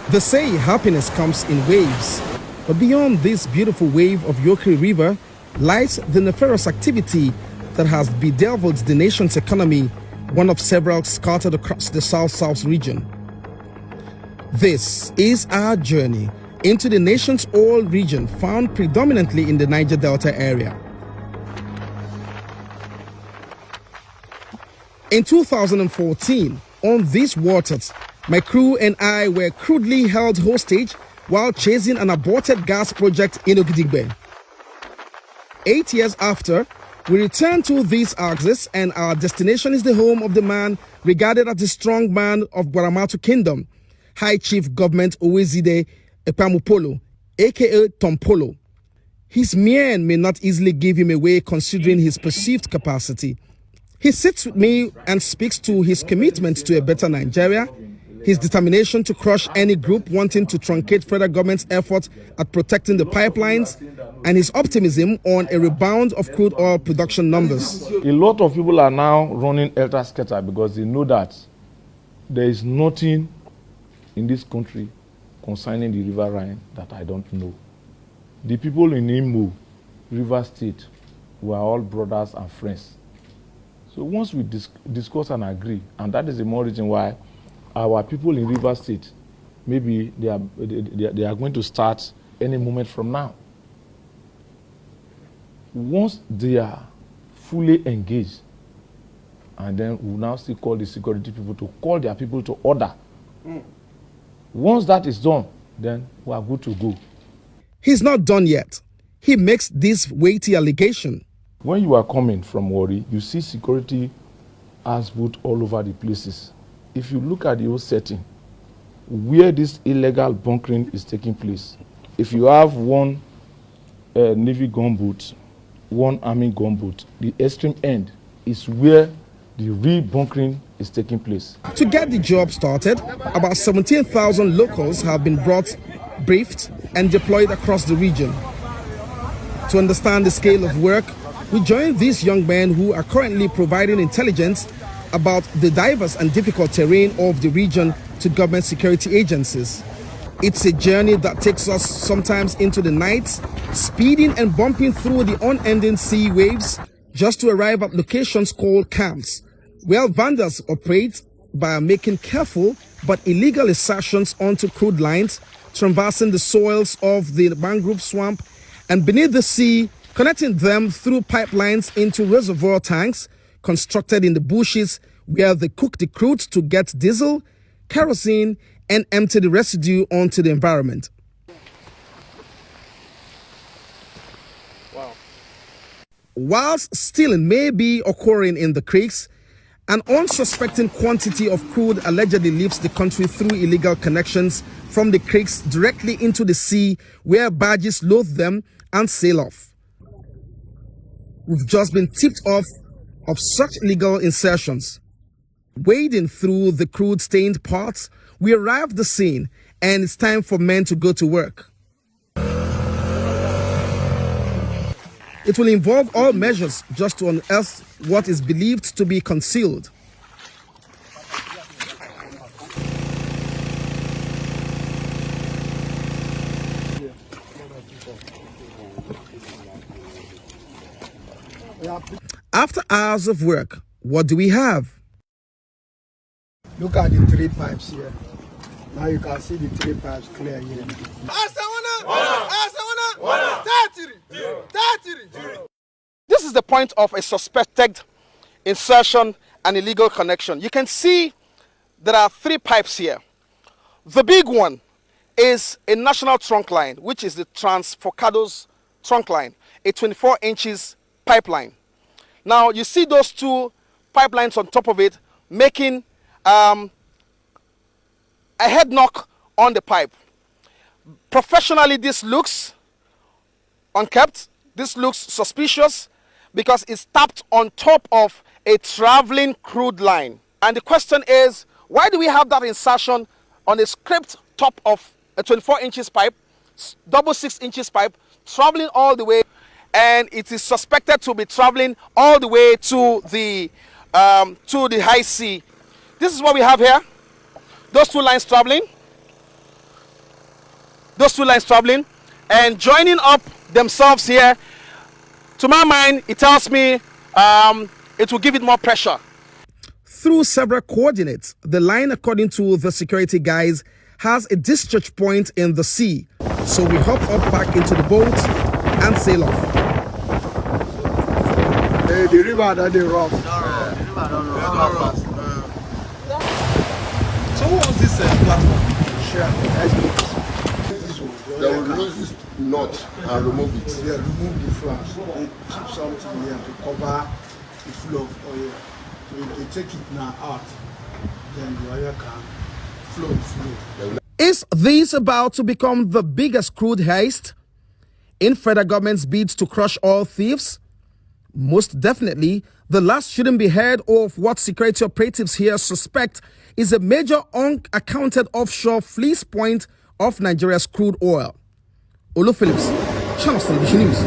They say happiness comes in waves, but beyond this beautiful wave of Yokri River lies the nefarious activity that has bedeviled the nation's economy, one of several scattered across the South-South region. This is our journey into the nation's oil region found predominantly in the Niger Delta area. In 2014, on these waters, my crew and I were crudely held hostage while chasing an aborted gas project in Ogidigbe. 8 years after, we return to these axes, and our destination is the home of the man regarded as the strong man of Gwaramatu Kingdom, High Chief Government Owezide Epamupolo, aka Tompolo. His mien may not easily give him away considering his perceived capacity. He sits with me and speaks to his commitment to a better Nigeria, his determination to crush any group wanting to truncate federal government's effort at protecting the pipelines, and his optimism on a rebound of crude oil production numbers. A lot of people are now running helter-skelter because they know that there is nothing in this country concerning the River Rhine that I don't know. The people in Imo, River State, we are all brothers and friends. So once we discuss and agree, and that is the more reason why our people in River State, maybe they are going to start any moment from now. Once they are fully engaged, and then we'll now still call the security people to call their people to order. Once that is done, then we are good to go. He's not done yet. He makes this weighty allegation. When you are coming from Warri, you see security as put all over the places. If you look at the whole setting, where this illegal bunkering is taking place, if you have one Navy gunboat, one Army gunboat, the extreme end is where the real bunkering is taking place. To get the job started, about 17,000 locals have been brought, briefed, and deployed across the region. To understand the scale of work, we join these young men who are currently providing intelligence about the diverse and difficult terrain of the region to government security agencies. It's a journey that takes us sometimes into the night, speeding and bumping through the unending sea waves just to arrive at locations called camps, where vandals operate by making careful but illegal insertions onto crude lines, traversing the soils of the mangrove swamp and beneath the sea, connecting them through pipelines into reservoir tanks constructed in the bushes where they cook the crude to get diesel, kerosene, and empty the residue onto the environment. Wow. Whilst stealing may be occurring in the creeks, an unsuspecting quantity of crude allegedly leaves the country through illegal connections from the creeks directly into the sea, where barges load them and sail off. We've just been tipped off of such illegal insertions. Wading through the crude-stained parts, we arrive at the scene, and it's time for men to go to work. It will involve all measures just to unearth what is believed to be concealed. After hours of work, what do we have? Look at the 3 pipes here. Now you can see the 3 pipes clear here. This is the point of a suspected insertion and illegal connection. You can see there are 3 pipes here. The big one is a national trunk line, which is the Transfocados trunk line, a 24 inches pipeline. Now you see those 2 pipelines on top of it making a head knock on the pipe. Professionally, this looks unkept. This looks suspicious because it's tapped on top of a traveling crude line. And the question is, why do we have that insertion on a scraped top of a 24 inches pipe, double 6 inches pipe, traveling all the way, and it is suspected to be traveling all the way to the high sea. This is what we have here. Those 2 lines traveling. those two lines traveling and joining up themselves here, to my mind, it tells me it will give it more pressure. Through several coordinates, the line, according to the security guys, has a discharge point in the sea. So we hop up back into the boat and sail off. The river that they rough. So what was this platform? They will lose this knot and remove it. They remove the flash. They keep something here to cover the flow of oil. So if they take it now out, then the oil can flow. Is this about to become the biggest crude heist in federal government's bids to crush oil thieves? Most definitely, the last shouldn't be heard of what security operatives here suspect is a major unaccounted offshore fleece point of Nigeria's crude oil. Olu Phillips, Channels Television News.